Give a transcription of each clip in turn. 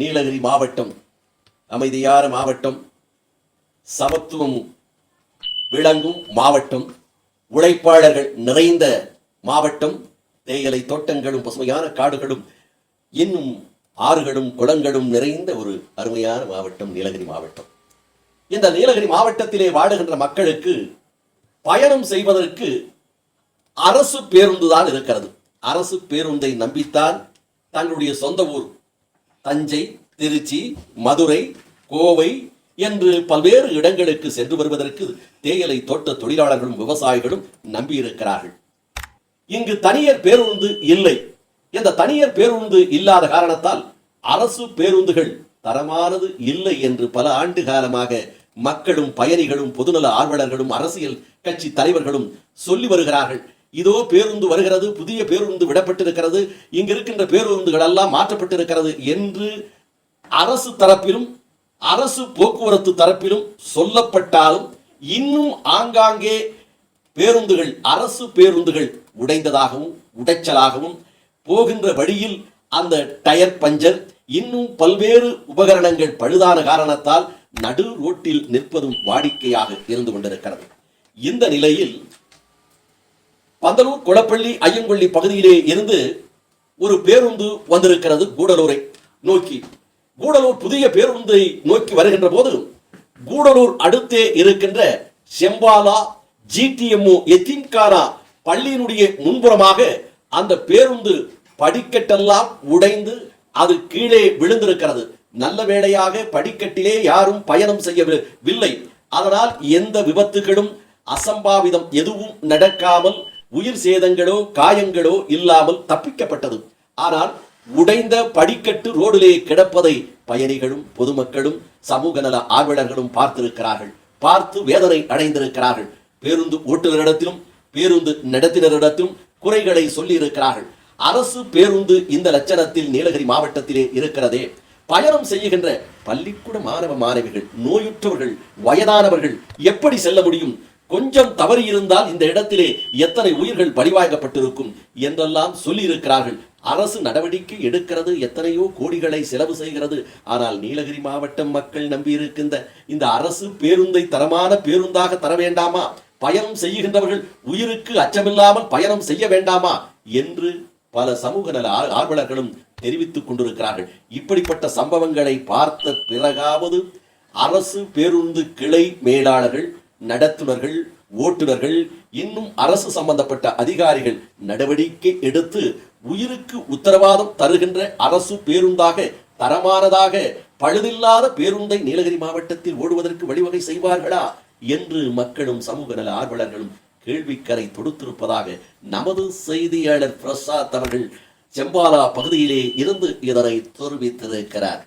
நீலகிரி மாவட்டம் அமைதியான மாவட்டம், சமத்துவம் விளங்கும் மாவட்டம், உழைப்பாளர்கள் நிறைந்த மாவட்டம், தேயிலை தோட்டங்களும் பசுமையான காடுகளும் இன்னும் ஆறுகளும் குளங்களும் நிறைந்த ஒரு அருமையான மாவட்டம் நீலகிரி மாவட்டம். இந்த நீலகிரி மாவட்டத்திலே வாழுகின்ற மக்களுக்கு பயணம் செய்வதற்கு அரசு பேருந்து தான் இருக்கிறது. அரசு பேருந்தை நம்பித்தான் தங்களுடைய சொந்த ஊர் தஞ்சை, திருச்சி, மதுரை, கோவை என்று பல்வேறு இடங்களுக்கு சென்று வருவதற்கு தேயிலை தோட்ட தொழிலாளர்களும் விவசாயிகளும் நம்பியிருக்கிறார்கள். இங்கு தனியார் பேருந்து இல்லை. இந்த தனியார் பேருந்து இல்லாத காரணத்தால் அரசு பேருந்துகள் தரமானது இல்லை என்று பல ஆண்டு காலமாக மக்களும் பயணிகளும் பொதுநல ஆர்வலர்களும் அரசியல் கட்சி தலைவர்களும் சொல்லி வருகிறார்கள். இதோ பேருந்து வருகிறது, புதிய பேருந்து விடப்பட்டிருக்கிறது, இங்கு இருக்கின்ற பேருந்துகள் எல்லாம் மாற்றப்பட்டிருக்கிறது என்று அரசு தரப்பிலும் அரசு போக்குவரத்து தரப்பிலும் சொல்லப்பட்டாலும் இன்னும் ஆங்காங்கே பேருந்துகள், அரசு பேருந்துகள் உடைந்ததாகவும் உடைச்சலாகவும், போகின்ற வழியில் அந்த டயர் பஞ்சர், இன்னும் பல்வேறு உபகரணங்கள் பழுதான காரணத்தால் நடு ரோட்டில் நிற்பதும் வாடிக்கையாக இருந்து கொண்டிருக்கிறது. இந்த நிலையில் பந்தலூர், கொளப்பள்ளி, ஐயங்கொள்ளி பகுதியிலே இருந்து ஒரு பேருந்து வந்திருக்கிறது கூடலூரை நோக்கி. கூடலூர் புதிய பேருந்தை நோக்கி வருகின்ற போது கூடலூர் அடுத்தே இருக்கின்ற செம்பாலா GTMO எத்திம்கானா பள்ளியினுடைய முன்புறமாக அந்த பேருந்து படிக்கட்டெல்லாம் உடைந்து அது கீழே விழுந்திருக்கிறது. நல்ல வேளையாக படிக்கட்டிலே யாரும் பயணம் செய்யவில்லை. அதனால் எந்த விபத்துகளும் அசம்பாவிதம் எதுவும் நடக்காமல் உயிர் சேதங்களோ காயங்களோ இல்லாமல் தப்பிக்கப்பட்டது. ஆனால் உடைந்த படிக்கட்டு ரோடிலே கிடப்பதை பயணிகளும் பொதுமக்களும் சமூக நல ஆர்வலர்களும் பார்த்திருக்கிறார்கள். பார்த்து வேதனை அடைந்திருக்கிறார்கள். பேருந்து ஓட்டுநரிடத்திலும் பேருந்து நடத்தினரிடத்திலும் குறைகளை சொல்லி இருக்கிறார்கள். அரசு பேருந்து இந்த லட்சணத்தில் நீலகிரி மாவட்டத்திலே இருக்கிறதே, பயணம் செய்கின்ற பள்ளிக்கூட மாணவ மாணவிகள், நோயுற்றவர்கள், வயதானவர்கள் எப்படி செல்ல முடியும்? கொஞ்சம் தவறி இருந்தால் இந்த இடத்திலே எத்தனை உயிர்கள் பலிவாங்கப்பட்டிருக்கும் என்றெல்லாம் சொல்லி இருக்கிறார்கள். அரசு நடவடிக்கை எடுக்கிறது, எத்தனையோ கோடிகளை செலவு செய்கிறது. ஆனால் நீலகிரி மாவட்டம் மக்கள் நம்பியிருக்கின்ற இந்த அரசு பேருந்தை தரமான பேருந்தாக தர வேண்டாமா? பயணம் செய்கின்றவர்கள் உயிருக்கு அச்சமில்லாமல் பயணம் செய்ய வேண்டாமா என்று பல சமூக நல ஆர்வலர்களும் தெரிவித்துக் கொண்டிருக்கிறார்கள். இப்படிப்பட்ட சம்பவங்களை பார்த்த பிறகாவது அரசு பேருந்து கிளை மேலாளர்கள், நடத்துனர்கள், ஓட்டுநர்கள், இன்னும் அரசு சம்பந்தப்பட்ட அதிகாரிகள் நடவடிக்கை எடுத்து உயிருக்கு உத்தரவாதம் தருகின்ற அரசு பேருந்தாக, தரமானதாக, பழுதில்லாத பேருந்தை நீலகிரி மாவட்டத்தில் ஓடுவதற்கு வழிவகை செய்வார்களா என்று மக்களும் சமூக நல ஆர்வலர்களும் கேள்விக்கரை தொடுத்திருப்பதாக நமது செய்தியாளர் பிரசாத் அவர்கள் செம்பாலா பகுதியிலே இருந்து இதனை தெரிவித்திருக்கிறார்.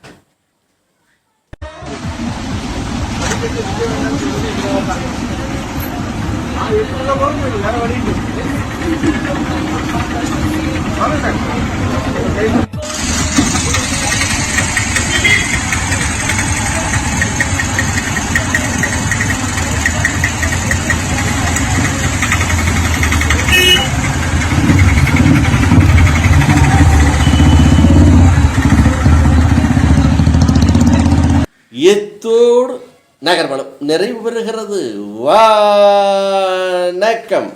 எத்தோடு நகர்வலம் நிறைவு பெறுகிறது. வணக்கம்.